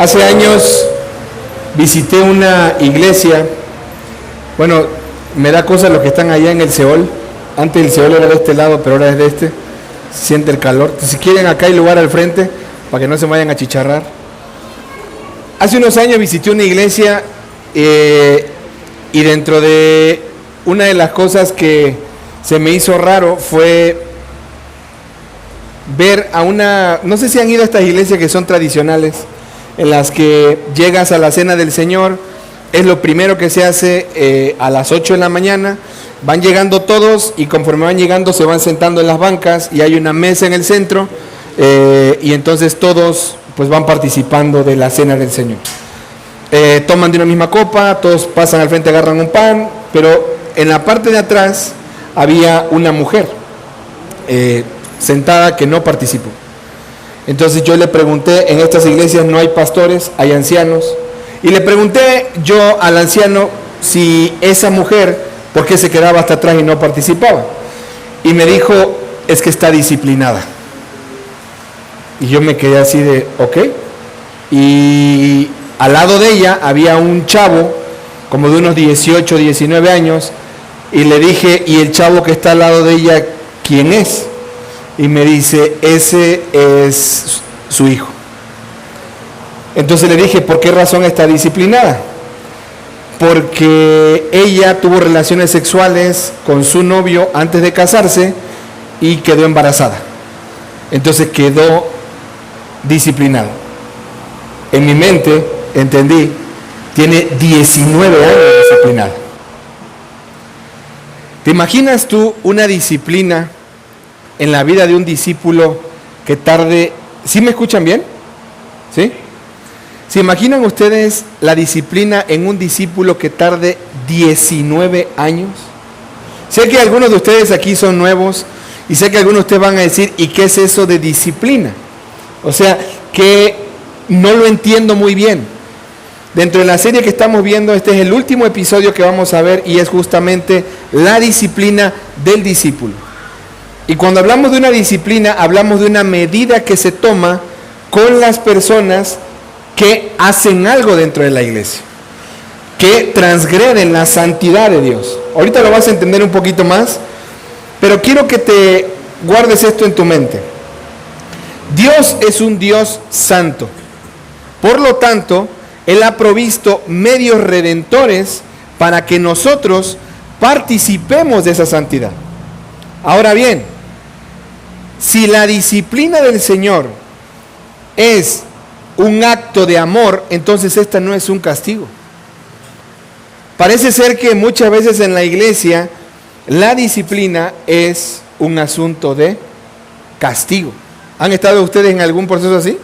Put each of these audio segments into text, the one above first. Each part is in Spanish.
Hace años visité una iglesia. Bueno, me da cosa los que están allá en el Seol. Antes el Seol era de este lado, pero ahora es de este. Se siente el calor. Si quieren, acá hay lugar al frente para que no se vayan a chicharrar. Hace unos años visité una iglesia y dentro de una de las cosas que se me hizo raro fue ver a una, no sé si han ido a estas iglesias que son tradicionales, en las que llegas a la cena del Señor, es lo primero que se hace a las 8 de la mañana, van llegando todos y conforme van llegando se van sentando en las bancas y hay una mesa en el centro y entonces todos pues van participando de la cena del Señor. Toman de una misma copa, todos pasan al frente, agarran un pan, pero en la parte de atrás había una mujer sentada que no participó. Entonces yo le pregunté, en estas iglesias no hay pastores, hay ancianos, y le pregunté yo al anciano si esa mujer, ¿por qué se quedaba hasta atrás y no participaba? Y me dijo, es que está disciplinada. Y yo me quedé así de, ok. Y al lado de ella había un chavo, como de unos 18, 19 años, y le dije, ¿y el chavo que está al lado de ella, quién es? Y me dice, ese es su hijo. Entonces le dije, ¿por qué razón está disciplinada? Porque ella tuvo relaciones sexuales con su novio antes de casarse y quedó embarazada. Entonces quedó disciplinada. En mi mente, entendí, tiene 19 años disciplinada. ¿Te imaginas tú una disciplina en la vida de un discípulo que tarde? ¿Sí me escuchan bien? ¿Sí? ¿Se imaginan ustedes la disciplina en un discípulo que tarde 19 años? Sé que algunos de ustedes aquí son nuevos y sé que algunos de ustedes van a decir, ¿y qué es eso de disciplina? O sea, que no lo entiendo muy bien. Dentro de la serie que estamos viendo, este es el último episodio que vamos a ver y es justamente la disciplina del discípulo. Y cuando hablamos de una disciplina, hablamos de una medida que se toma con las personas que hacen algo dentro de la iglesia, que transgreden la santidad de Dios. Ahorita lo vas a entender un poquito más, pero quiero que te guardes esto en tu mente. Dios es un Dios santo. Por lo tanto, Él ha provisto medios redentores para que nosotros participemos de esa santidad. Ahora bien, si la disciplina del Señor es un acto de amor, entonces esta no es un castigo. Parece ser que muchas veces en la iglesia la disciplina es un asunto de castigo. ¿Han estado ustedes en algún proceso así?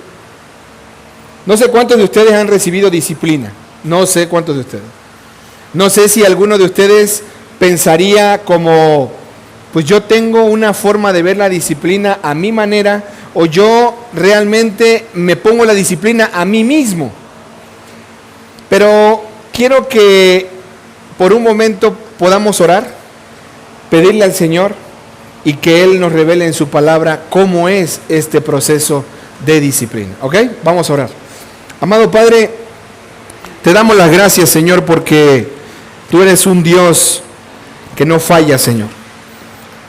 No sé cuántos de ustedes han recibido disciplina. No sé cuántos de ustedes. No sé si alguno de ustedes pensaría como, pues yo tengo una forma de ver la disciplina a mi manera, o yo realmente me pongo la disciplina a mí mismo. Pero quiero que por un momento podamos orar, pedirle al Señor y que Él nos revele en su palabra cómo es este proceso de disciplina. ¿Ok? Vamos a orar. Amado Padre, te damos las gracias, Señor, porque tú eres un Dios que no falla, Señor.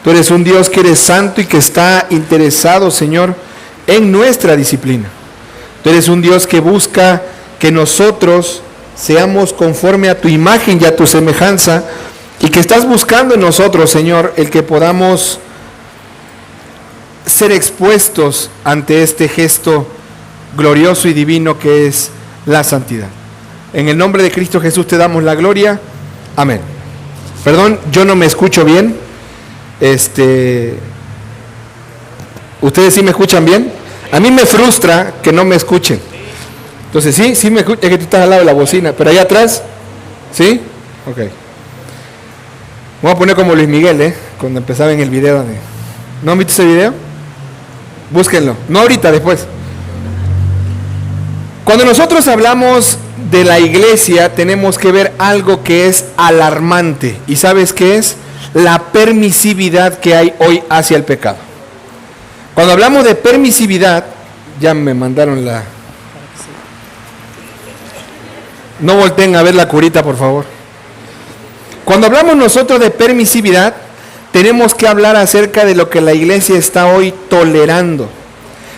Tú eres un Dios que eres santo y que está interesado, Señor, en nuestra disciplina. Tú eres un Dios que busca que nosotros seamos conforme a tu imagen y a tu semejanza, y que estás buscando en nosotros, Señor, el que podamos ser expuestos ante este gesto glorioso y divino que es la santidad. En el nombre de Cristo Jesús te damos la gloria. Amén. Perdón, yo no me escucho bien. ¿Ustedes sí me escuchan bien? A mí me frustra que no me escuchen. Entonces, sí me escuchan, es que tú estás al lado de la bocina, pero allá atrás, ¿sí? Ok. Voy a poner como Luis Miguel, cuando empezaba en el video. ¿No han visto ese video? Búsquenlo. No ahorita, después. Cuando nosotros hablamos de la iglesia, tenemos que ver algo que es alarmante. ¿Y sabes qué es? La permisividad que hay hoy hacia el pecado. Cuando hablamos de permisividad, ya me mandaron la... No volteen a ver la curita, por favor. Cuando hablamos nosotros de permisividad, tenemos que hablar acerca de lo que la iglesia está hoy tolerando.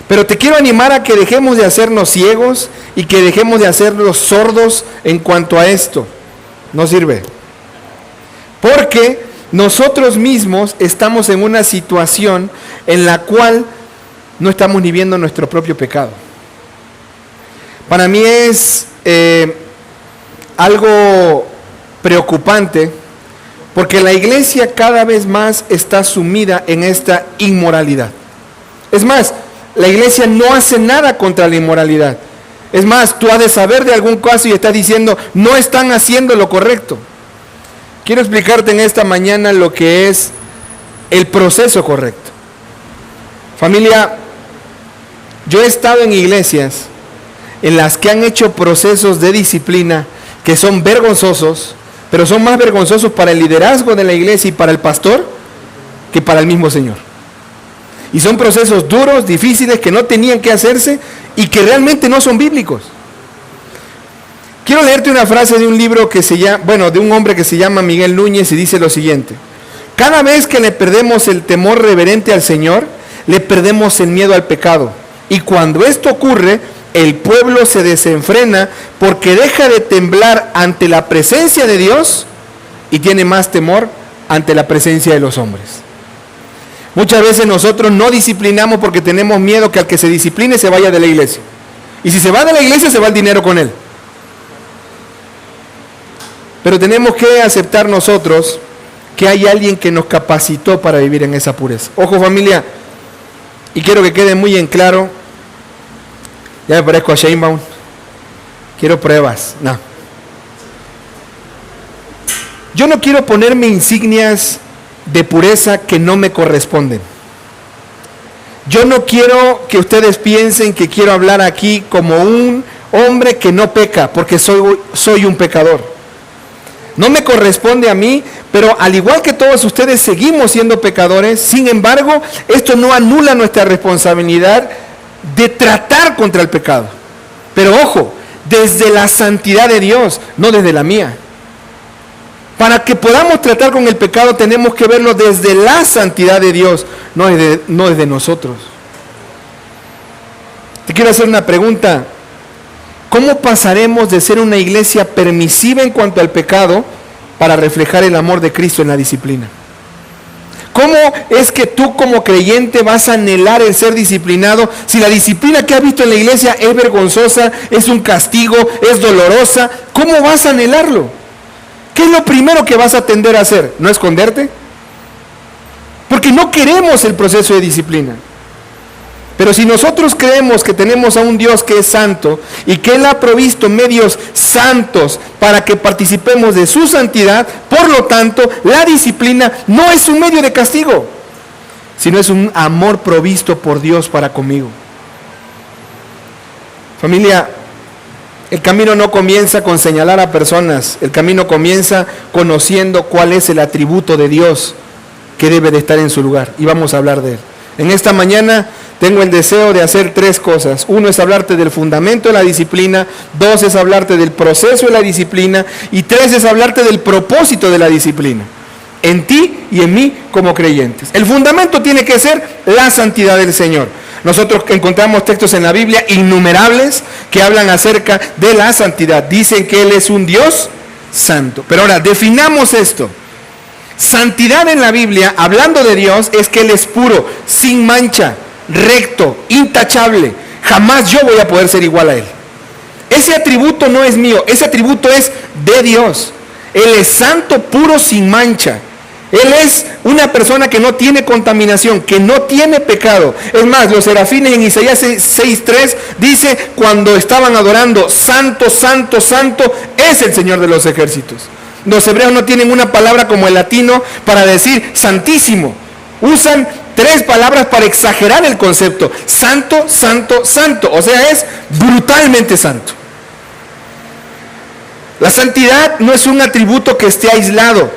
Pero te quiero animar a que dejemos de hacernos ciegos y que dejemos de hacernos sordos en cuanto a esto. No sirve. Porque nosotros mismos estamos en una situación en la cual no estamos ni viendo nuestro propio pecado. Para mí es algo preocupante porque la iglesia cada vez más está sumida en esta inmoralidad. Es más, la iglesia no hace nada contra la inmoralidad. Es más, tú has de saber de algún caso y estás diciendo, no están haciendo lo correcto. Quiero explicarte en esta mañana lo que es el proceso correcto. Familia, yo he estado en iglesias en las que han hecho procesos de disciplina que son vergonzosos, pero son más vergonzosos para el liderazgo de la iglesia y para el pastor que para el mismo Señor. Y son procesos duros, difíciles, que no tenían que hacerse y que realmente no son bíblicos. Quiero leerte una frase de un libro que se llama, de un hombre que se llama Miguel Núñez, y dice lo siguiente: cada vez que le perdemos el temor reverente al Señor, le perdemos el miedo al pecado. Y cuando esto ocurre, el pueblo se desenfrena porque deja de temblar ante la presencia de Dios y tiene más temor ante la presencia de los hombres. Muchas veces nosotros no disciplinamos porque tenemos miedo que al que se discipline se vaya de la iglesia. Y si se va de la iglesia, se va el dinero con él. Pero tenemos que aceptar nosotros que hay alguien que nos capacitó para vivir en esa pureza. Ojo, familia, y quiero que quede muy en claro. Ya me parezco a Sheinbaum. Quiero pruebas. No. Yo no quiero ponerme insignias de pureza que no me corresponden. Yo no quiero que ustedes piensen que quiero hablar aquí como un hombre que no peca, porque soy un pecador. No me corresponde a mí, pero al igual que todos ustedes seguimos siendo pecadores. Sin embargo, esto no anula nuestra responsabilidad de tratar contra el pecado. Pero ojo, desde la santidad de Dios, no desde la mía. Para que podamos tratar con el pecado tenemos que verlo desde la santidad de Dios, no desde nosotros. Te quiero hacer una pregunta. ¿Cómo pasaremos de ser una iglesia permisiva en cuanto al pecado para reflejar el amor de Cristo en la disciplina? ¿Cómo es que tú como creyente vas a anhelar el ser disciplinado si la disciplina que has visto en la iglesia es vergonzosa, es un castigo, es dolorosa? ¿Cómo vas a anhelarlo? ¿Qué es lo primero que vas a tender a hacer? ¿No esconderte? Porque no queremos el proceso de disciplina. Pero si nosotros creemos que tenemos a un Dios que es santo y que Él ha provisto medios santos para que participemos de su santidad, por lo tanto, la disciplina no es un medio de castigo, sino es un amor provisto por Dios para conmigo. Familia, el camino no comienza con señalar a personas, el camino comienza conociendo cuál es el atributo de Dios que debe de estar en su lugar, y vamos a hablar de él. En esta mañana tengo el deseo de hacer 3 cosas. 1 es hablarte del fundamento de la disciplina, 2 es hablarte del proceso de la disciplina, y 3 es hablarte del propósito de la disciplina, en ti y en mí como creyentes. El fundamento tiene que ser la santidad del Señor. Nosotros encontramos textos en la Biblia innumerables que hablan acerca de la santidad. Dicen que Él es un Dios santo. Pero ahora, definamos esto. Santidad en la Biblia, hablando de Dios, es que Él es puro, sin mancha, recto, intachable. Jamás yo voy a poder ser igual a Él. Ese atributo no es mío, ese atributo es de Dios. Él es santo, puro, sin mancha. Él es una persona que no tiene contaminación, que no tiene pecado. Es más, los serafines en Isaías 6:3 dice, cuando estaban adorando, santo, santo, santo, es el Señor de los ejércitos. Los hebreos no tienen una palabra como el latino para decir santísimo. Usan 3 palabras para exagerar el concepto. Santo, santo, santo. O sea, es brutalmente santo. La santidad no es un atributo que esté aislado.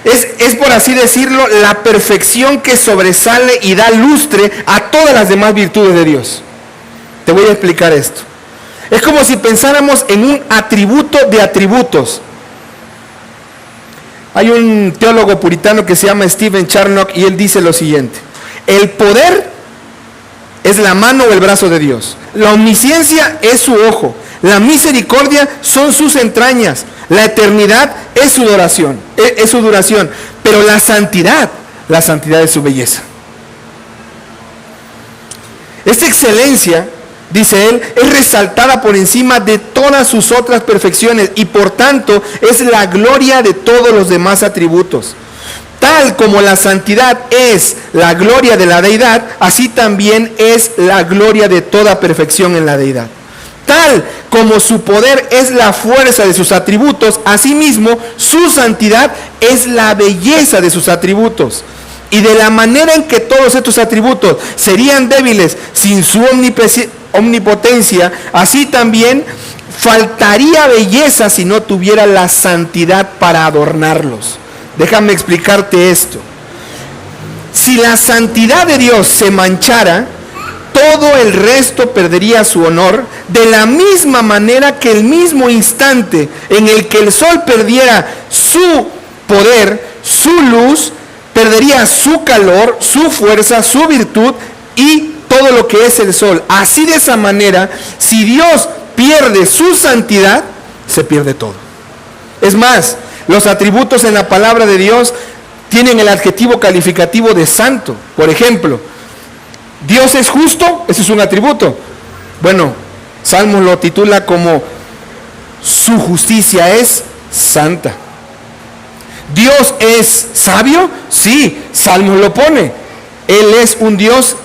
Es por así decirlo, la perfección que sobresale y da lustre a todas las demás virtudes de Dios. Te voy a explicar esto. Es como si pensáramos en un atributo de atributos. Hay un teólogo puritano que se llama Stephen Charnock y él dice lo siguiente: el poder es la mano o el brazo de Dios. La omnisciencia es su ojo. La misericordia son sus entrañas. La eternidad es su duración. Pero la santidad es su belleza. Esta excelencia, dice él, es resaltada por encima de todas sus otras perfecciones y por tanto es la gloria de todos los demás atributos. Tal como la santidad es la gloria de la deidad, así también es la gloria de toda perfección en la deidad. Tal como su poder es la fuerza de sus atributos, asimismo su santidad es la belleza de sus atributos. Y de la manera en que todos estos atributos serían débiles sin su omnipotencia, así también faltaría belleza si no tuviera la santidad para adornarlos. Déjame explicarte esto. Si la santidad de Dios se manchara, todo el resto perdería su honor, de la misma manera que el mismo instante en el que el sol perdiera su poder, su luz, perdería su calor, su fuerza, su virtud y todo lo que es el sol. Así, de esa manera, si Dios pierde su santidad, se pierde todo. Es más, los atributos en la palabra de Dios tienen el adjetivo calificativo de santo. Por ejemplo, Dios es justo, ese es un atributo. Bueno, Salmos lo titula como su justicia es santa. ¿Dios es sabio? Sí, Salmos lo pone. Él es un Dios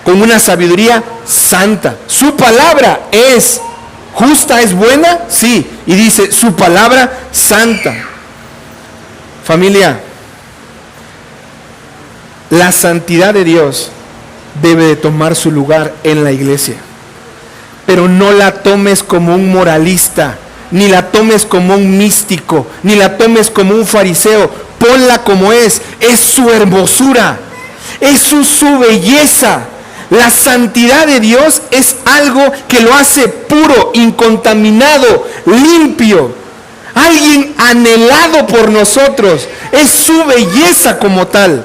con una sabiduría santa. Su palabra es justa, es buena, sí. Y dice su palabra santa. Familia, la santidad de Dios debe de tomar su lugar en la iglesia. Pero no la tomes como un moralista, ni la tomes como un místico, ni la tomes como un fariseo. Ponla como es su hermosura, es su belleza. La santidad de Dios es algo que lo hace puro, incontaminado, limpio. Alguien anhelado por nosotros, es su belleza como tal.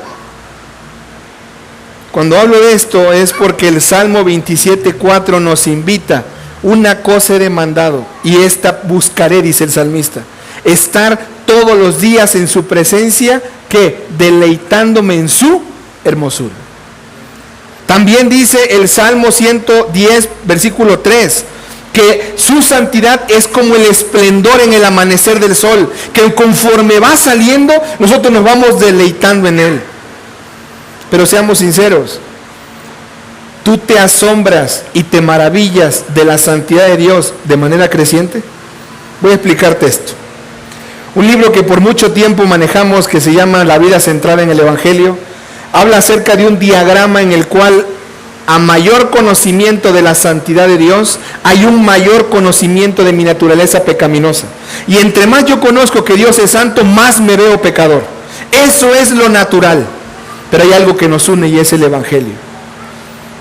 Cuando hablo de esto es porque el Salmo 27:4 nos invita: una cosa he demandado y esta buscaré, dice el salmista, estar todos los días en su presencia, que deleitándome en su hermosura. También dice el Salmo 110, versículo 3, que su santidad es como el esplendor en el amanecer del sol, que conforme va saliendo, nosotros nos vamos deleitando en él. Pero seamos sinceros, ¿tú te asombras y te maravillas de la santidad de Dios de manera creciente? Voy a explicarte esto. Un libro que por mucho tiempo manejamos, que se llama La vida centrada en el Evangelio, habla acerca de un diagrama en el cual, a mayor conocimiento de la santidad de Dios, hay un mayor conocimiento de mi naturaleza pecaminosa. Y entre más yo conozco que Dios es santo, más me veo pecador. Eso es lo natural. Pero hay algo que nos une y es el Evangelio.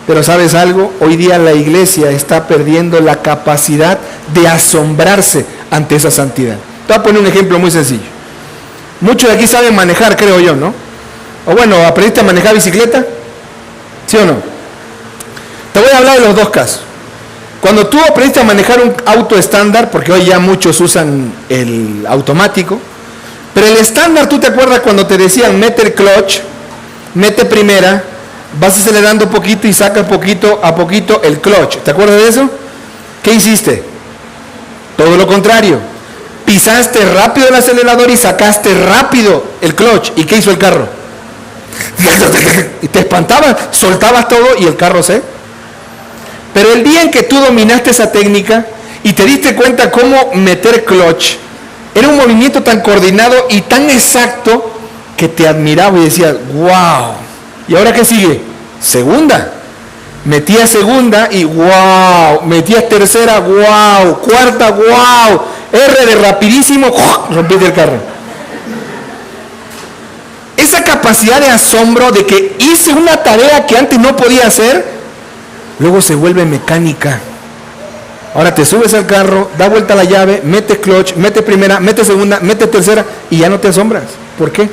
Pero ¿sabes algo? Hoy día la iglesia está perdiendo la capacidad de asombrarse ante esa santidad. Te voy a poner un ejemplo muy sencillo. Muchos de aquí saben manejar, creo yo, ¿no? O bueno, ¿aprendiste a manejar bicicleta? ¿Sí o no? Te voy a hablar de los dos casos. Cuando tú aprendiste a manejar un auto estándar, porque hoy ya muchos usan el automático, pero el estándar, ¿tú te acuerdas cuando te decían mete el clutch, mete primera, vas acelerando poquito y sacas poquito a poquito el clutch? ¿Te acuerdas de eso? ¿Qué hiciste? Todo lo contrario. Pisaste rápido el acelerador y sacaste rápido el clutch. ¿Y qué hizo el carro? Y te espantabas, soltabas todo y el carro se... Pero el día en que tú dominaste esa técnica y te diste cuenta cómo meter clutch, era un movimiento tan coordinado y tan exacto que te admiraba y decías, wow. ¿Y ahora qué sigue? Segunda. Metías segunda y wow. Metías tercera, wow. Cuarta, wow. R de rapidísimo, rompiste el carro. Esa capacidad de asombro de que hice una tarea que antes no podía hacer, luego se vuelve mecánica. Ahora te subes al carro, da vuelta la llave, mete clutch, mete primera, mete segunda, mete tercera y ya no te asombras. ¿Por qué?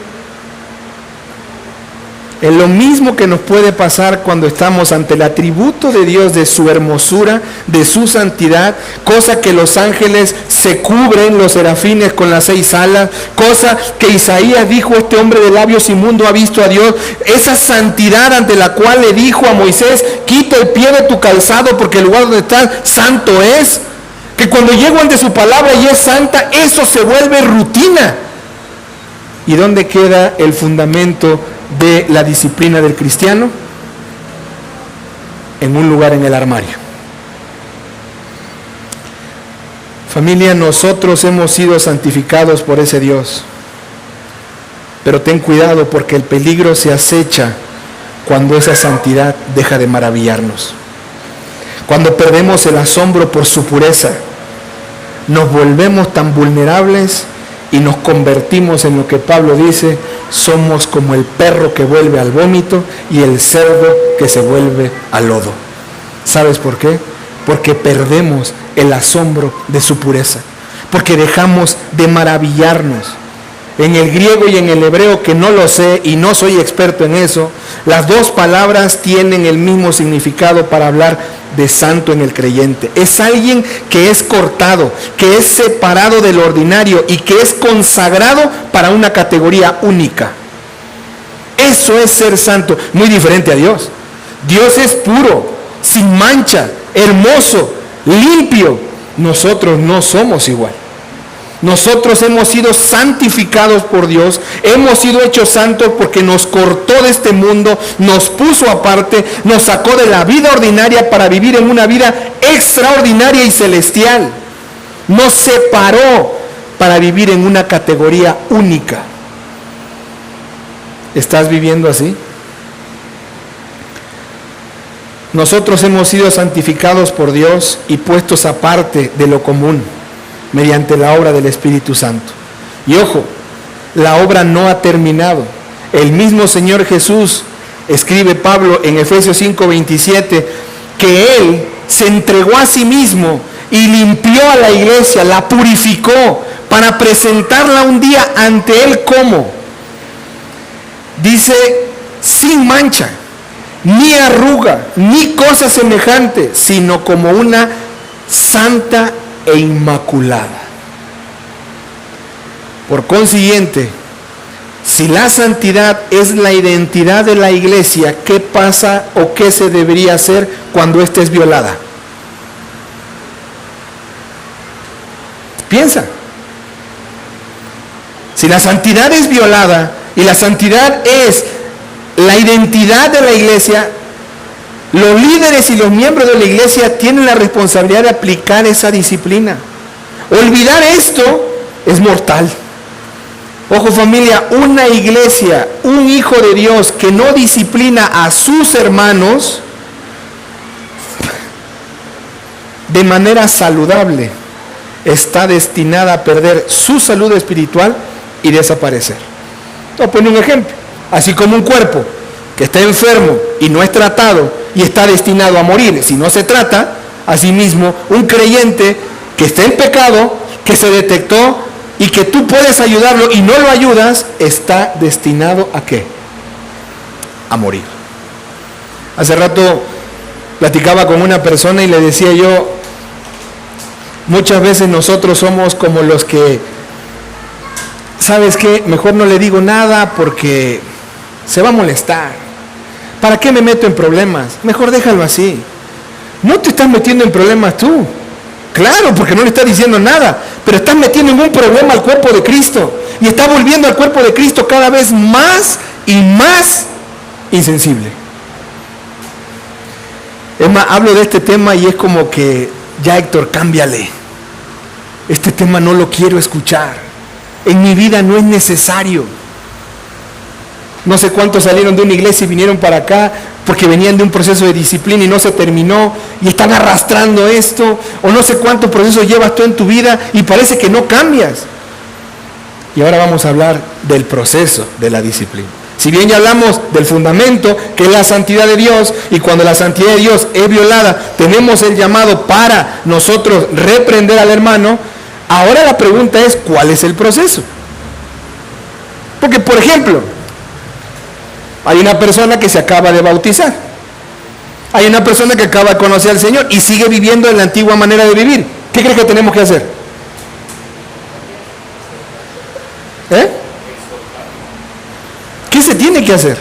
Es lo mismo que nos puede pasar cuando estamos ante el atributo de Dios, de su hermosura, de su santidad, cosa que los ángeles se cubren, los serafines con las 6 alas, cosa que Isaías dijo, este hombre de labios inmundo ha visto a Dios, esa santidad ante la cual le dijo a Moisés, quita el pie de tu calzado porque el lugar donde estás santo es, que cuando llego ante su palabra y es santa, eso se vuelve rutina. ¿Y dónde queda el fundamento de la disciplina del cristiano? En un lugar en el armario. Familia, nosotros hemos sido santificados por ese Dios, pero ten cuidado porque el peligro se acecha cuando esa santidad deja de maravillarnos, cuando perdemos el asombro por su pureza, nos volvemos tan vulnerables y nos convertimos en lo que Pablo dice, somos como el perro que vuelve al vómito y el cerdo que se vuelve al lodo. ¿Sabes por qué? Porque perdemos el asombro de su pureza, porque dejamos de maravillarnos. En el griego y en el hebreo, que no lo sé y no soy experto en eso, las dos palabras tienen el mismo significado para hablar de santo en el creyente. Es alguien que es cortado, que es separado del ordinario y que es consagrado para una categoría única. Eso es ser santo, muy diferente a Dios. Dios es puro, sin mancha, hermoso, limpio. Nosotros no somos igual. Nosotros hemos sido santificados por Dios, hemos sido hechos santos porque nos cortó de este mundo, nos puso aparte, nos sacó de la vida ordinaria para vivir en una vida extraordinaria y celestial. Nos separó para vivir en una categoría única. ¿Estás viviendo así? Nosotros hemos sido santificados por Dios y puestos aparte de lo común, mediante la obra del Espíritu Santo. Y ojo, la obra no ha terminado. El mismo Señor Jesús, escribe Pablo en Efesios 5:27, que Él se entregó a sí mismo y limpió a la iglesia, la purificó para presentarla un día ante Él como, dice, sin mancha, ni arruga, ni cosa semejante, sino como una santa e inmaculada. Por consiguiente, si la santidad es la identidad de la iglesia, ¿qué pasa o qué se debería hacer cuando ésta es violada? Piensa. Si la santidad es violada y la santidad es la identidad de la iglesia, los líderes y los miembros de la iglesia tienen la responsabilidad de aplicar esa disciplina. Olvidar esto es mortal. Ojo familia, una iglesia, un hijo de Dios que no disciplina a sus hermanos de manera saludable, está destinada a perder su salud espiritual y desaparecer. Voy a poner un ejemplo. Así como un cuerpo que está enfermo y no es tratado y está destinado a morir si no se trata, asimismo un creyente que está en pecado, que se detectó y que tú puedes ayudarlo y no lo ayudas, está destinado ¿a qué? A morir. Hace rato platicaba con una persona y le decía yo, muchas veces nosotros somos como los que, ¿sabes qué? Mejor no le digo nada porque se va a molestar. ¿Para qué me meto en problemas? Mejor déjalo así. No te estás metiendo en problemas tú. Claro, porque no le estás diciendo nada, pero estás metiendo en un problema al cuerpo de Cristo y estás volviendo al cuerpo de Cristo cada vez más y más insensible. Es más, hablo de este tema y es como que, ya Héctor, cámbiale. Este tema no lo quiero escuchar. En mi vida no es necesario. No sé cuántos salieron de una iglesia y vinieron para acá porque venían de un proceso de disciplina y no se terminó y están arrastrando esto, o no sé cuántos procesos llevas tú en tu vida y parece que no cambias. Y ahora vamos a hablar del proceso de la disciplina. Si bien ya hablamos del fundamento, que es la santidad de Dios, y cuando la santidad de Dios es violada, tenemos el llamado para nosotros reprender al hermano, ahora la pregunta es, ¿cuál es el proceso? Porque, por ejemplo, hay una persona que se acaba de bautizar. Hay una persona que acaba de conocer al Señor y sigue viviendo en la antigua manera de vivir. ¿Qué crees que tenemos que hacer? ¿Qué se tiene que hacer?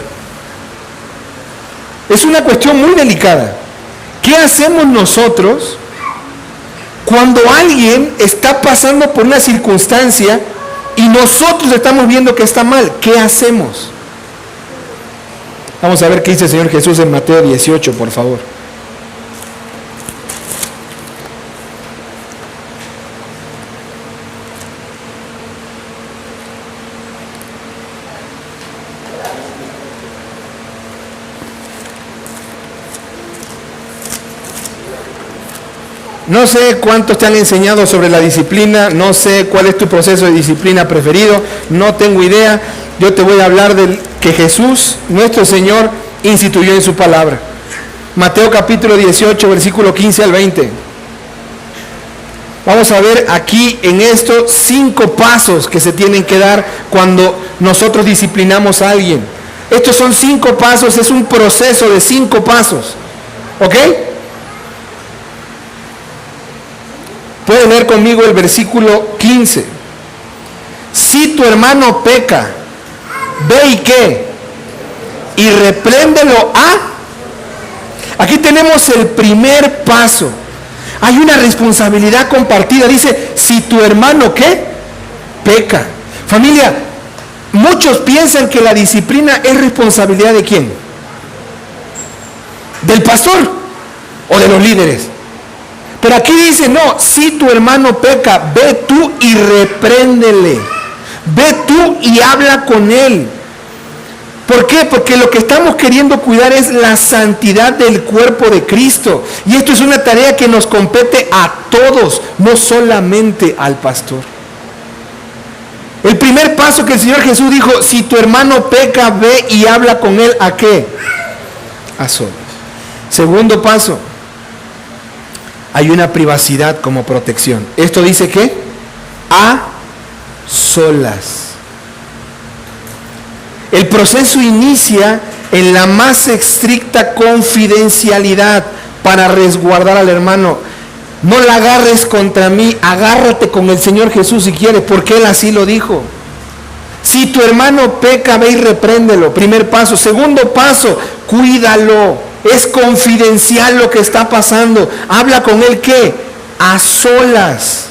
Es una cuestión muy delicada. ¿Qué hacemos nosotros cuando alguien está pasando por una circunstancia y nosotros estamos viendo que está mal? ¿Qué hacemos? Vamos a ver qué dice el Señor Jesús en Mateo 18, por favor. No sé cuántos te han enseñado sobre la disciplina, no sé cuál es tu proceso de disciplina preferido, no tengo idea. Yo te voy a hablar del que Jesús, nuestro Señor, instituyó en su palabra. Mateo capítulo 18, versículo 15 al 20. Vamos a ver aquí en esto 5 pasos que se tienen que dar cuando nosotros disciplinamos a alguien. Estos son 5 pasos, es un proceso de 5 pasos. ¿Ok? Pueden leer conmigo el versículo 15. Si tu hermano peca, ve y qué, y repréndelo a. Aquí tenemos el primer paso. Hay una responsabilidad compartida. Dice, si tu hermano qué, peca. Familia, muchos piensan que la disciplina es responsabilidad de quién, del pastor o de los líderes. Pero aquí dice, no, si tu hermano peca, ve tú y repréndele. Ve tú y habla con él. ¿Por qué? Porque lo que estamos queriendo cuidar es la santidad del cuerpo de Cristo. Y esto es una tarea que nos compete a todos, no solamente al pastor. El primer paso que el Señor Jesús dijo, si tu hermano peca, ve y habla con él, ¿a qué? A solas. Segundo paso, hay una privacidad como protección. Esto dice que a solas. El proceso inicia en la más estricta confidencialidad para resguardar al hermano. No la agarres contra mí, agárrate con el Señor Jesús si quieres, porque Él así lo dijo. Si tu hermano peca, ve y repréndelo. Primer paso. Segundo paso, cuídalo. Es confidencial lo que está pasando. Habla con él, ¿qué? A solas.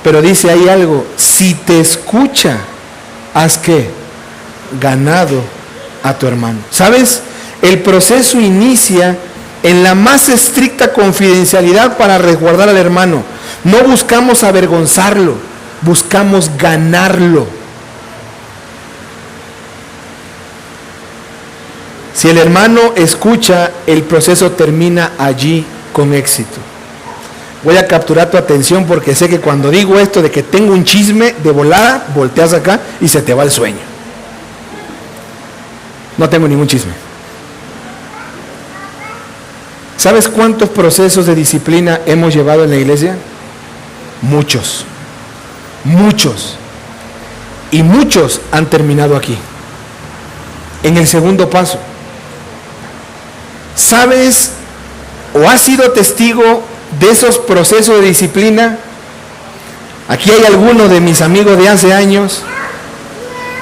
Pero dice ahí algo, si te escucha, haz ¿qué? Ganado a tu hermano. ¿Sabes? El proceso inicia en la más estricta confidencialidad para resguardar al hermano. No buscamos avergonzarlo, buscamos ganarlo. Si el hermano escucha, el proceso termina allí con éxito. Voy a capturar tu atención porque sé que cuando digo esto de que tengo un chisme, de volada, volteas acá y se te va el sueño. No tengo ningún chisme. ¿Sabes cuántos procesos de disciplina hemos llevado en la iglesia? Muchos. Muchos. Y muchos han terminado aquí. En el segundo paso. ¿Sabes o has sido testigo de esos procesos de disciplina? Aquí hay algunos de mis amigos de hace años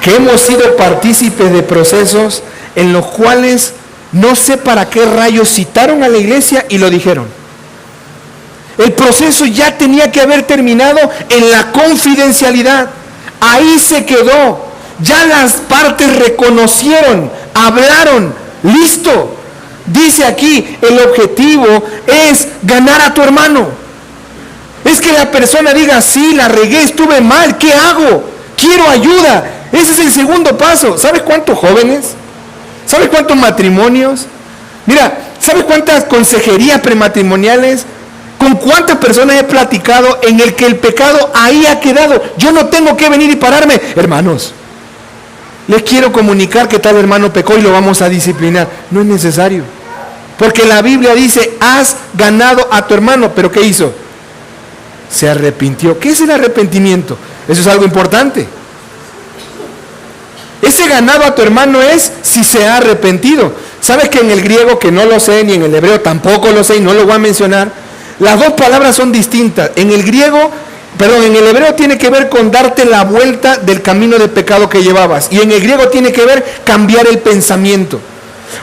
que hemos sido partícipes de procesos en los cuales no sé para qué rayos citaron a la iglesia y lo dijeron. El proceso ya tenía que haber terminado en la confidencialidad. Ahí se quedó. Ya las partes reconocieron, hablaron, listo. Dice aquí, el objetivo es ganar a tu hermano. Es que la persona diga, sí, la regué, estuve mal, ¿qué hago? Quiero ayuda. Ese es el segundo paso. ¿Sabes cuántos jóvenes? ¿Sabes cuántos matrimonios? Mira, ¿sabes cuántas consejerías prematrimoniales? ¿Con cuántas personas he platicado en el que el pecado ahí ha quedado? Yo no tengo que venir y pararme. Hermanos, les quiero comunicar que tal hermano pecó y lo vamos a disciplinar. No es necesario. Porque la Biblia dice, has ganado a tu hermano. ¿Pero qué hizo? Se arrepintió. ¿Qué es el arrepentimiento? Eso es algo importante. Ese ganado a tu hermano es si se ha arrepentido. ¿Sabes que en el griego, que no lo sé, ni en el hebreo tampoco lo sé y no lo voy a mencionar, las dos palabras son distintas? En el hebreo tiene que ver con darte la vuelta del camino de pecado que llevabas. Y en el griego tiene que ver cambiar el pensamiento.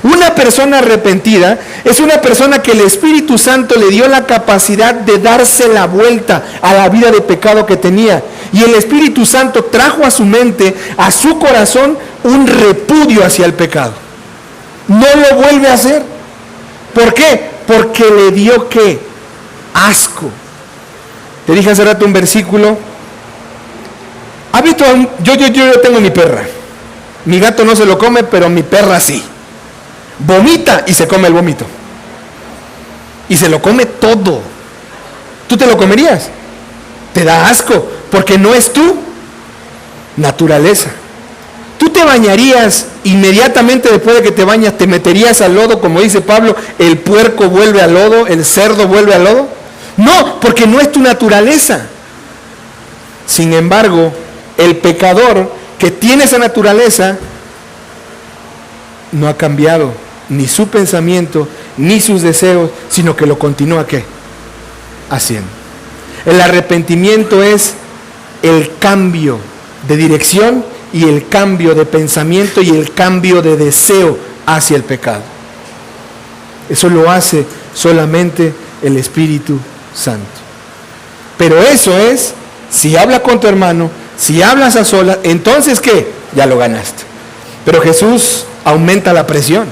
Una persona arrepentida es una persona que el Espíritu Santo le dio la capacidad de darse la vuelta a la vida de pecado que tenía. Y el Espíritu Santo trajo a su mente, a su corazón, un repudio hacia el pecado. No lo vuelve a hacer. ¿Por qué? Porque le dio ¿qué? Asco. Te dije hace rato un versículo. ¿Has visto? Yo tengo mi perra. Mi gato no se lo come, pero mi perra sí. Vomita y se come el vómito. Y se lo come todo. ¿Tú te lo comerías? Te da asco, porque no es tu naturaleza. ¿Tú te bañarías inmediatamente después de que te bañas? ¿Te meterías al lodo, como dice Pablo, el puerco vuelve al lodo, el cerdo vuelve al lodo? No, porque no es tu naturaleza. Sin embargo, el pecador que tiene esa naturaleza no ha cambiado ni su pensamiento, ni sus deseos, sino que lo continúa ¿qué? Haciendo. El arrepentimiento es el cambio de dirección y el cambio de pensamiento y el cambio de deseo hacia el pecado. Eso lo hace solamente el Espíritu Santo. Pero eso es, si hablas con tu hermano, si hablas a solas, entonces ¿qué? Ya lo ganaste. Pero Jesús aumenta la presión.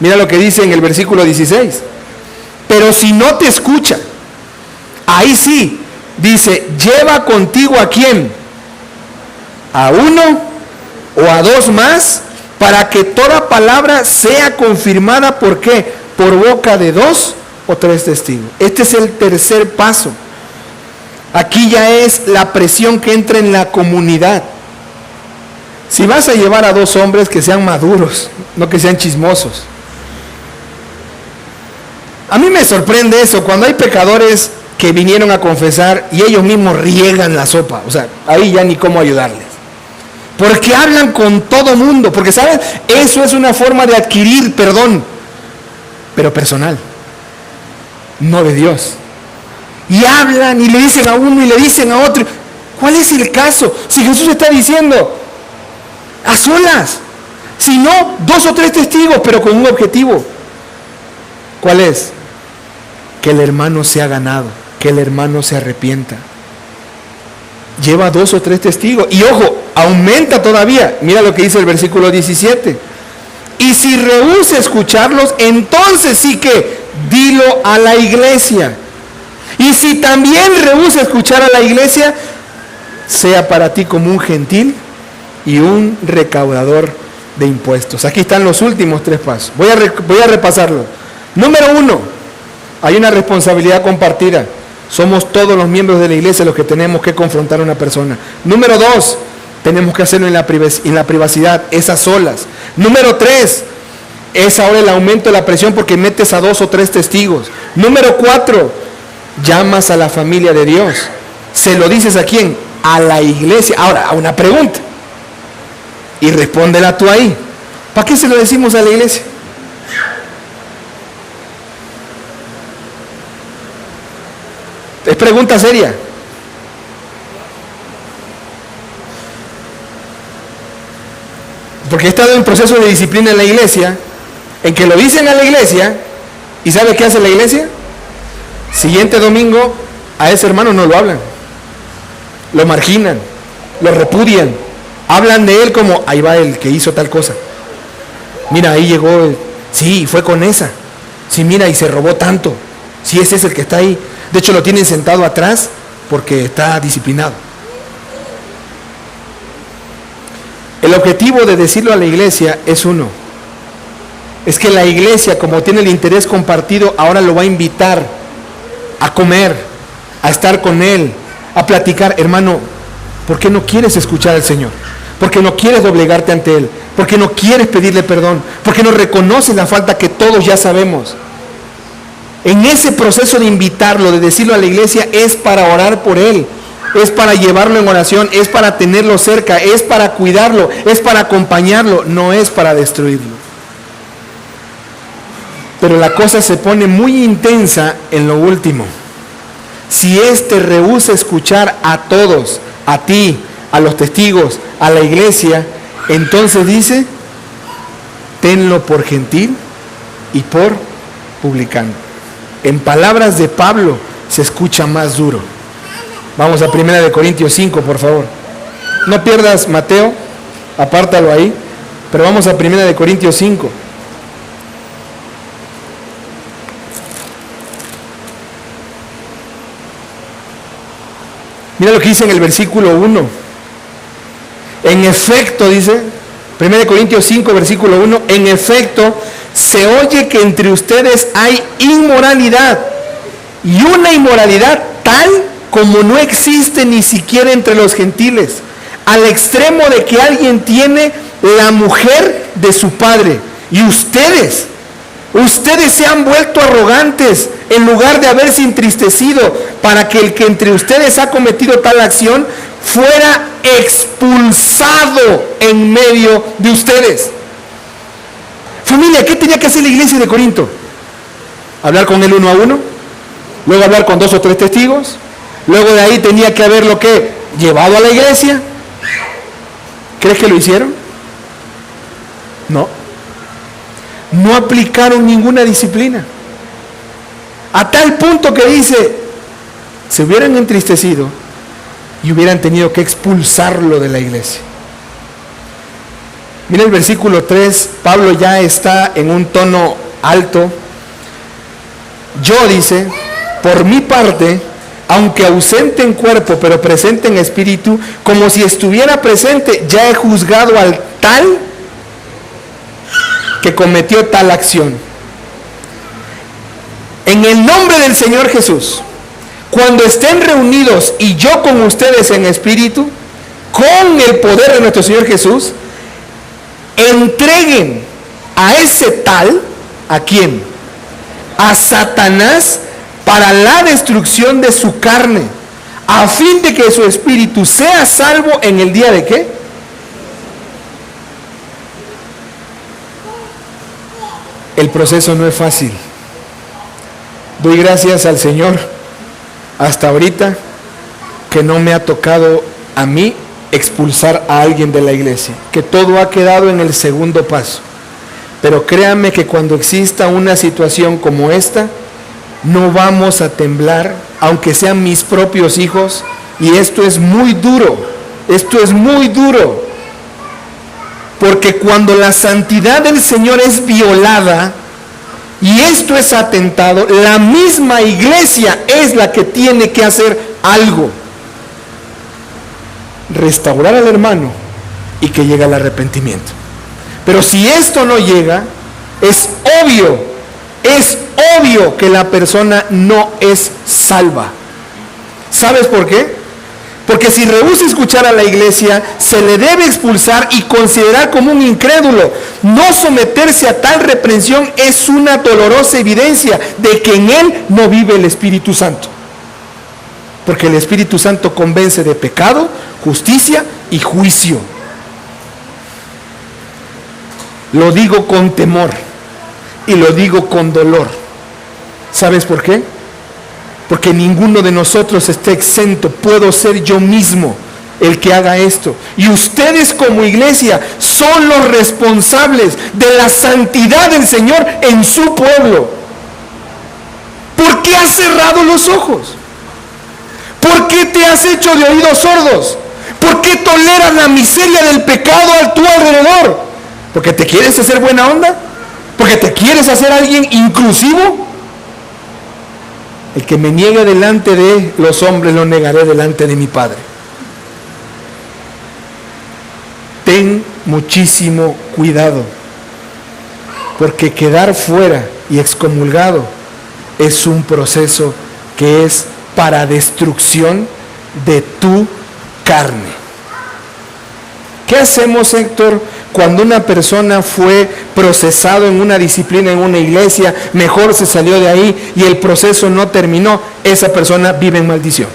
Mira lo que dice en el versículo 16. Pero si no te escucha, ahí sí, dice, lleva contigo ¿a quién? A uno o a dos más, para que toda palabra sea confirmada. ¿Por qué? Por boca de dos o tres testigos. Este es el tercer paso. Aquí ya es la presión que entra en la comunidad. Si vas a llevar a dos hombres, que sean maduros, no que sean chismosos. A mí me sorprende eso, cuando hay pecadores que vinieron a confesar y ellos mismos riegan la sopa. O sea, ahí ya ni cómo ayudarles. Porque hablan con todo mundo. Porque, ¿saben? Eso es una forma de adquirir perdón, pero personal, no de Dios. Y hablan y le dicen a uno y le dicen a otro. ¿Cuál es el caso? Si Jesús está diciendo a solas, si no, dos o tres testigos, pero con un objetivo. ¿Cuál es? Que el hermano sea ganado, que el hermano se arrepienta. Lleva dos o tres testigos. Y ojo, aumenta todavía. Mira lo que dice el versículo 17. Y si rehúsa escucharlos, entonces sí que dilo a la iglesia. Y si también rehúsa escuchar a la iglesia, sea para ti como un gentil y un recaudador de impuestos. Aquí están los últimos tres pasos. Voy a repasarlo. Número 1, hay una responsabilidad compartida. Somos todos los miembros de la iglesia los que tenemos que confrontar a una persona. Número 2, tenemos que hacerlo en la privacidad, es a solas. Número 3, es ahora el aumento de la presión porque metes a dos o tres testigos. Número 4, llamas a la familia de Dios. ¿Se lo dices a quién? A la iglesia. Ahora, a una pregunta. Y respóndela tú ahí. ¿Para qué se lo decimos a la iglesia? Es pregunta seria. Porque he estado en proceso de disciplina en la iglesia, en que lo dicen a la iglesia, ¿y sabe qué hace la iglesia? Siguiente domingo, a ese hermano no lo hablan. Lo marginan, lo repudian. Hablan de él como, ahí va el que hizo tal cosa. Mira, ahí llegó, sí, fue con esa. Sí, mira, y se robó tanto. Sí, ese es el que está ahí. De hecho, lo tienen sentado atrás porque está disciplinado. El objetivo de decirlo a la iglesia es uno. Es que la iglesia, como tiene el interés compartido, ahora lo va a invitar a comer, a estar con él, a platicar. Hermano, ¿por qué no quieres escuchar al Señor? porque no quieres doblegarte ante Él, porque no quieres pedirle perdón, porque no reconoces la falta que todos ya sabemos. En ese proceso de invitarlo, de decirlo a la iglesia, es para orar por Él, es para llevarlo en oración, es para tenerlo cerca, es para cuidarlo, es para acompañarlo, no es para destruirlo. Pero la cosa se pone muy intensa en lo último. Si éste rehúsa escuchar a todos, a ti, a los testigos, a la iglesia, entonces dice, tenlo por gentil y por publicano. En palabras de Pablo se escucha más duro. Vamos a 1 Corintios 5, por favor. No pierdas Mateo, apártalo ahí, pero vamos a 1 Corintios 5. Mira lo que dice en el versículo 1. En efecto, dice, 1 Corintios 5, versículo 1, en efecto, se oye que entre ustedes hay inmoralidad, y una inmoralidad tal como no existe ni siquiera entre los gentiles, al extremo de que alguien tiene la mujer de su padre. Y ustedes se han vuelto arrogantes en lugar de haberse entristecido para que el que entre ustedes ha cometido tal acción fuera expulsado en medio de ustedes. Familia, ¿qué tenía que hacer la iglesia de Corinto? Hablar con él 1 a 1, luego hablar con 2 o 3 testigos, luego de ahí tenía que haberlo que llevado a la iglesia. ¿Crees que lo hicieron? No. No aplicaron ninguna disciplina. A tal punto que dice, se hubieran entristecido y hubieran tenido que expulsarlo de la iglesia. Mira el versículo 3, Pablo ya está en un tono alto. Yo, dice, por mi parte, aunque ausente en cuerpo, pero presente en espíritu, como si estuviera presente, ya he juzgado al tal que cometió tal acción. En el nombre del Señor Jesús, cuando estén reunidos y yo con ustedes en espíritu, con el poder de nuestro Señor Jesús, entreguen a ese tal, ¿a quién? A Satanás, para la destrucción de su carne, a fin de que su espíritu sea salvo en el día de ¿qué? El proceso no es fácil. Doy gracias al Señor hasta ahorita que no me ha tocado a mí expulsar a alguien de la iglesia, que todo ha quedado en el segundo paso. Pero créanme que cuando exista una situación como esta, no vamos a temblar, aunque sean mis propios hijos, y esto es muy duro, porque cuando la santidad del Señor es violada, y esto es atentado, la misma iglesia es la que tiene que hacer algo. Restaurar al hermano y que llegue al arrepentimiento. Pero si esto no llega, es obvio que la persona no es salva. ¿Sabes por qué? Porque si rehúsa escuchar a la iglesia, se le debe expulsar y considerar como un incrédulo. No someterse a tal reprensión es una dolorosa evidencia de que en él no vive el Espíritu Santo. Porque el Espíritu Santo convence de pecado, justicia y juicio. Lo digo con temor y lo digo con dolor. ¿Sabes por qué? Porque ninguno de nosotros está exento. Puedo ser yo mismo el que haga esto. Y ustedes como iglesia son los responsables de la santidad del Señor en su pueblo. ¿Por qué has cerrado los ojos? ¿Por qué te has hecho de oídos sordos? ¿Por qué toleras la miseria del pecado a tu alrededor? ¿Porque te quieres hacer buena onda? ¿Porque te quieres hacer alguien inclusivo? El que me niegue delante de los hombres, lo negaré delante de mi Padre. Ten muchísimo cuidado, porque quedar fuera y excomulgado es un proceso que es para destrucción de tu carne. ¿Qué hacemos, Héctor, cuando una persona fue procesado en una disciplina, en una iglesia, mejor se salió de ahí y el proceso no terminó? Esa persona vive en maldición.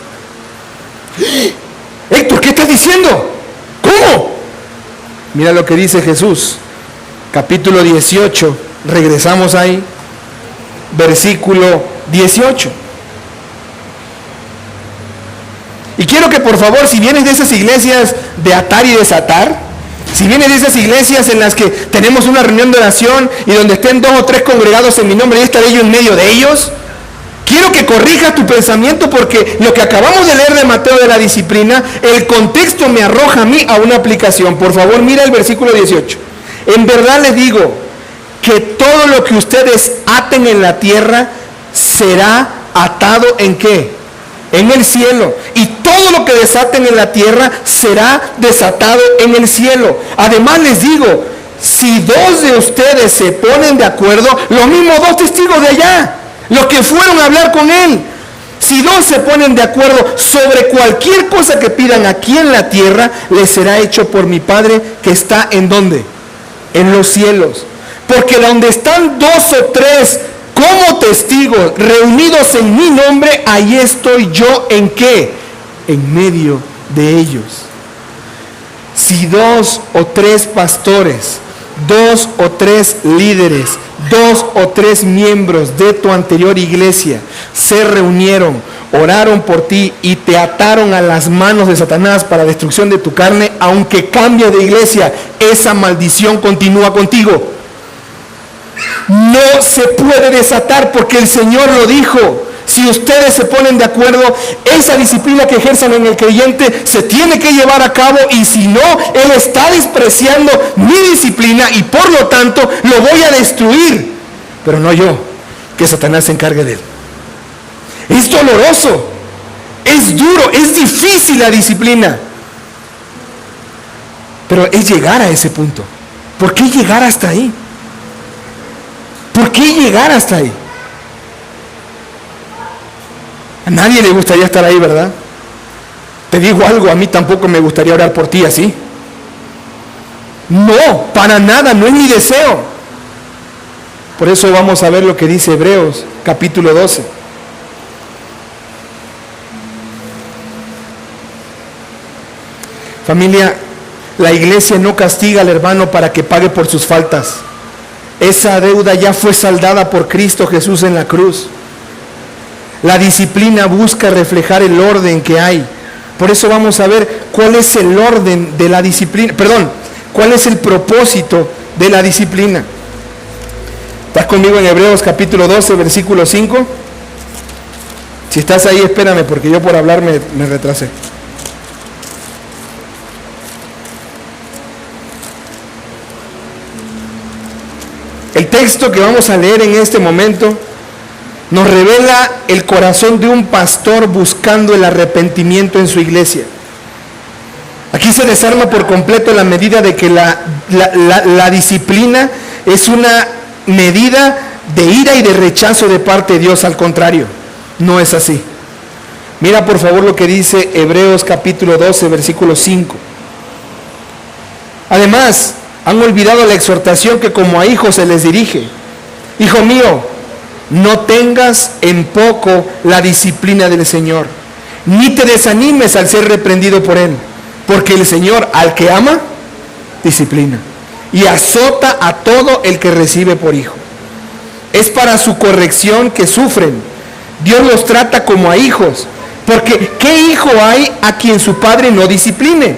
Héctor, ¿qué estás diciendo? ¿Cómo? Mira lo que dice Jesús, capítulo 18, regresamos ahí, versículo 18. Y quiero que por favor, si vienes de esas iglesias de atar y desatar, si vienes de esas iglesias en las que tenemos una reunión de oración y donde estén 2 o 3 congregados en mi nombre y estaré yo en medio de ellos, quiero que corrijas tu pensamiento, porque lo que acabamos de leer de Mateo de la disciplina, el contexto me arroja a mí a una aplicación. Por favor, mira el versículo 18. En verdad les digo que todo lo que ustedes aten en la tierra será atado ¿en qué? En el cielo. Y todo lo que desaten en la tierra será desatado en el cielo. Además les digo, si 2 de ustedes se ponen de acuerdo, los mismos 2 testigos de allá, los que fueron a hablar con él, si 2 se ponen de acuerdo sobre cualquier cosa que pidan aquí en la tierra, les será hecho por mi Padre que está ¿en dónde? En los cielos. Porque donde están 2 o 3 como testigos reunidos en mi nombre, ahí estoy yo ¿en qué? En medio de ellos. Si 2 o 3 pastores, 2 o 3 líderes, 2 o 3 miembros de tu anterior iglesia se reunieron, oraron por ti y te ataron a las manos de Satanás para destrucción de tu carne, aunque cambies de iglesia, esa maldición continúa contigo. No se puede desatar, porque el Señor lo dijo. Si ustedes se ponen de acuerdo, esa disciplina que ejerzan en el creyente se tiene que llevar a cabo, y si no, Él está despreciando mi disciplina y por lo tanto lo voy a destruir. Pero no yo, que Satanás se encargue de él. Es doloroso, es duro, es difícil la disciplina, pero es llegar a ese punto. ¿Por qué llegar hasta ahí? ¿Por qué llegar hasta ahí? A nadie le gustaría estar ahí, ¿verdad? Te digo algo, a mí tampoco me gustaría orar por ti así. No, para nada, no es mi deseo. Por eso vamos a ver lo que dice Hebreos, capítulo 12. Familia, la iglesia no castiga al hermano para que pague por sus faltas. Esa deuda ya fue saldada por Cristo Jesús en la cruz. La disciplina busca reflejar el orden que hay. Por eso vamos a ver cuál es el orden de la disciplina. Cuál es el propósito de la disciplina. ¿Estás conmigo en Hebreos capítulo 12, versículo 5? Si estás ahí, espérame, porque yo por hablar me retrasé. El texto que vamos a leer en este momento nos revela el corazón de un pastor buscando el arrepentimiento en su iglesia. Aquí se desarma por completo la medida de que la disciplina es una medida de ira y de rechazo de parte de Dios. Al contrario, no es así. Mira por favor lo que dice Hebreos capítulo 12, versículo 5. Además, han olvidado la exhortación que como a hijos se les dirige. Hijo mío, no tengas en poco la disciplina del Señor, ni te desanimes al ser reprendido por Él, porque el Señor al que ama, disciplina, y azota a todo el que recibe por hijo. Es para su corrección que sufren. Dios los trata como a hijos, porque ¿qué hijo hay a quien su padre no discipline?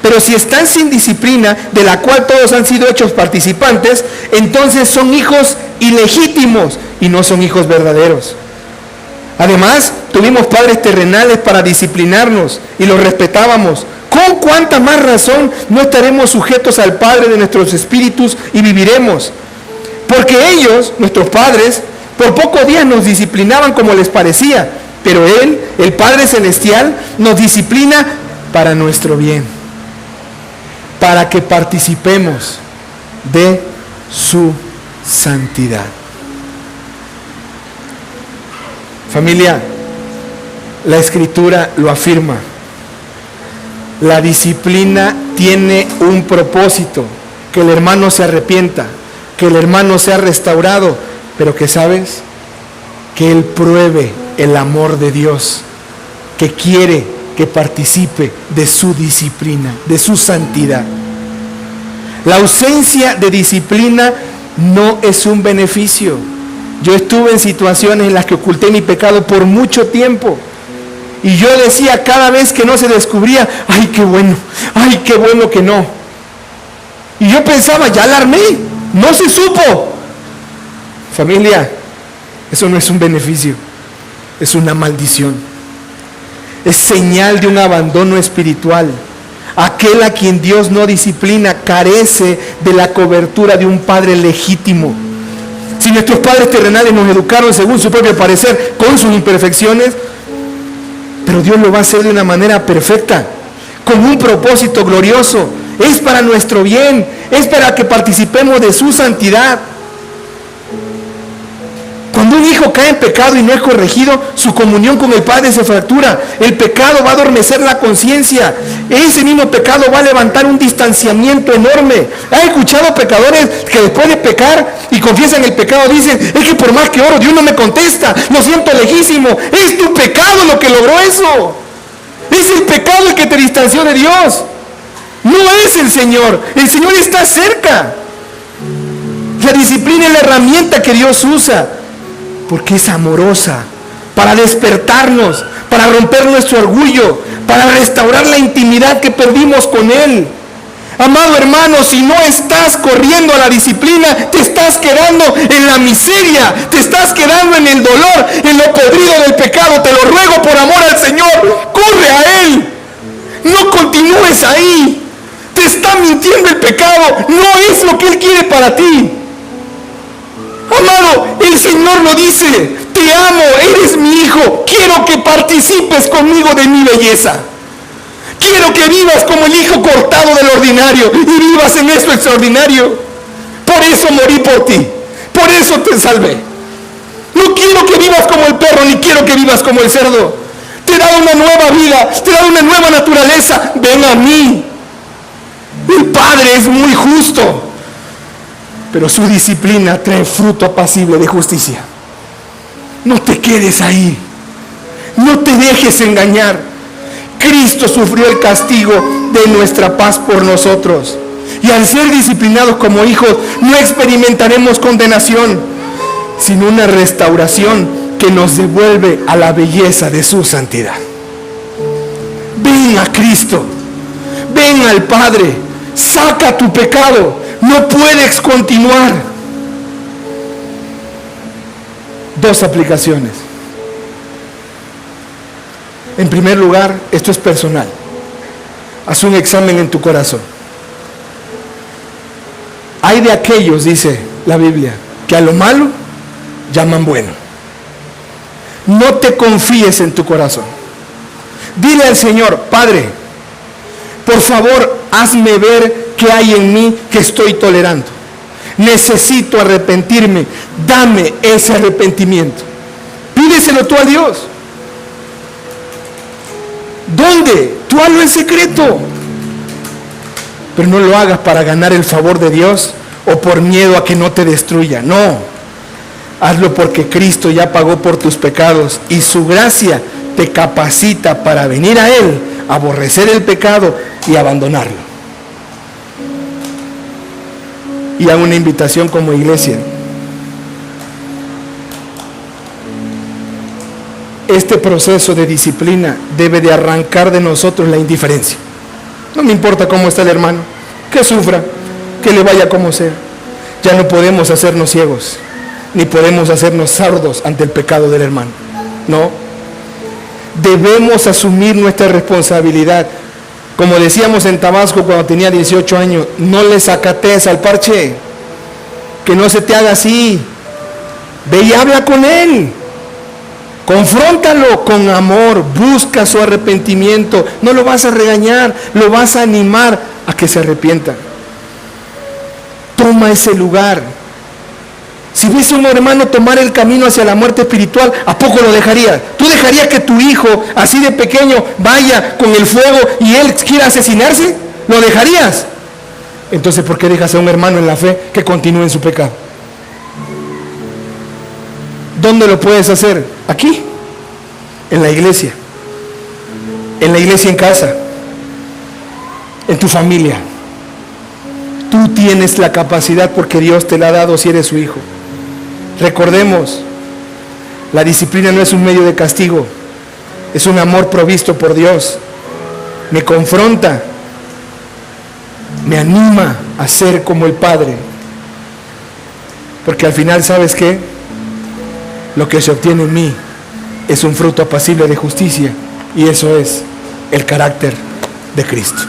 Pero si están sin disciplina, de la cual todos han sido hechos participantes, entonces son hijos ilegítimos y no son hijos verdaderos. Además, tuvimos padres terrenales para disciplinarnos y los respetábamos. ¿Con cuánta más razón no estaremos sujetos al Padre de nuestros espíritus y viviremos? Porque ellos, nuestros padres, por pocos días nos disciplinaban como les parecía, pero Él, el Padre Celestial, nos disciplina para nuestro bien, para que participemos de su santidad. Familia, la Escritura lo afirma. La disciplina tiene un propósito, que el hermano se arrepienta, que el hermano sea restaurado, pero que, ¿sabes? Que él pruebe el amor de Dios, que quiere que participe de su disciplina, de su santidad. La ausencia de disciplina no es un beneficio. Yo estuve en situaciones en las que oculté mi pecado por mucho tiempo. Y yo decía cada vez que no se descubría, ay, qué bueno que no. Y yo pensaba, ya la armé, no se supo. Familia, eso no es un beneficio, es una maldición. Es señal de un abandono espiritual. Aquel a quien Dios no disciplina carece de la cobertura de un padre legítimo. Si nuestros padres terrenales nos educaron según su propio parecer, con sus imperfecciones, pero Dios lo va a hacer de una manera perfecta, con un propósito glorioso. Es para nuestro bien, es para que participemos de su santidad. Cuando un hijo cae en pecado y no es corregido, su comunión con el Padre se fractura. El pecado va a adormecer la conciencia. Ese mismo pecado va a levantar un distanciamiento enorme. ¿Has escuchado pecadores que después de pecar y confiesan el pecado dicen, es que por más que oro, Dios no me contesta, lo siento lejísimo? Es tu pecado lo que logró eso. Es el pecado el que te distanció de Dios. No es el Señor. El Señor está cerca. La disciplina es la herramienta que Dios usa, porque es amorosa, para despertarnos, para romper nuestro orgullo, para restaurar la intimidad que perdimos con Él. Amado hermano, si no estás corriendo a la disciplina, te estás quedando en la miseria, te estás quedando en el dolor, en lo podrido del pecado. Te lo ruego por amor al Señor, corre a Él. No continúes ahí. Te está mintiendo el pecado, no es lo que Él quiere para ti. Amado, el Señor lo dice, te amo, eres mi hijo, quiero que participes conmigo de mi belleza. Quiero que vivas como el hijo cortado del ordinario y vivas en eso extraordinario. Por eso morí por ti, por eso te salvé. No quiero que vivas como el perro, ni quiero que vivas como el cerdo. Te he dado una nueva vida, te he dado una nueva naturaleza. Ven a mí. El Padre es muy justo, pero su disciplina trae fruto apacible de justicia. No te quedes ahí. No te dejes engañar. Cristo sufrió el castigo de nuestra paz por nosotros. Y al ser disciplinados como hijos, no experimentaremos condenación, sino una restauración que nos devuelve a la belleza de su santidad. Ven a Cristo. Ven al Padre. Saca tu pecado. No puedes continuar. Dos aplicaciones. En primer lugar, esto es personal. Haz un examen en tu corazón. Hay de aquellos, dice la Biblia, que a lo malo llaman bueno. No te confíes en tu corazón. Dile al Señor, Padre, por favor, hazme ver qué hay en mí que estoy tolerando. Necesito arrepentirme. Dame ese arrepentimiento. Pídeselo tú a Dios. ¿Dónde? Tú hazlo en secreto. Pero no lo hagas para ganar el favor de Dios o por miedo a que no te destruya. No. Hazlo porque Cristo ya pagó por tus pecados y su gracia te capacita para venir a Él, aborrecer el pecado y abandonarlo. Y hago una invitación como iglesia. Este proceso de disciplina debe de arrancar de nosotros la indiferencia. No me importa cómo está el hermano, que sufra, que le vaya como sea. Ya no podemos hacernos ciegos, ni podemos hacernos sordos ante el pecado del hermano. No. Debemos asumir nuestra responsabilidad. Como decíamos en Tabasco cuando tenía 18 años, no le sacatees al parche, que no se te haga así. Ve y habla con él. Confróntalo con amor, busca su arrepentimiento. No lo vas a regañar, lo vas a animar a que se arrepienta. Toma ese lugar. Si ves a un hermano tomar el camino hacia la muerte espiritual, ¿a poco lo dejarías? ¿Tú dejarías que tu hijo, así de pequeño, vaya con el fuego y él quiera asesinarse? ¿Lo dejarías? Entonces, ¿por qué dejas a un hermano en la fe que continúe en su pecado? ¿Dónde lo puedes hacer? Aquí, en la iglesia. En la iglesia en casa. En tu familia. Tú tienes la capacidad porque Dios te la ha dado si eres su hijo. Recordemos, la disciplina no es un medio de castigo, es un amor provisto por Dios. Me confronta, me anima a ser como el Padre. Porque al final, ¿sabes qué? Lo que se obtiene en mí es un fruto apacible de justicia, y eso es el carácter de Cristo.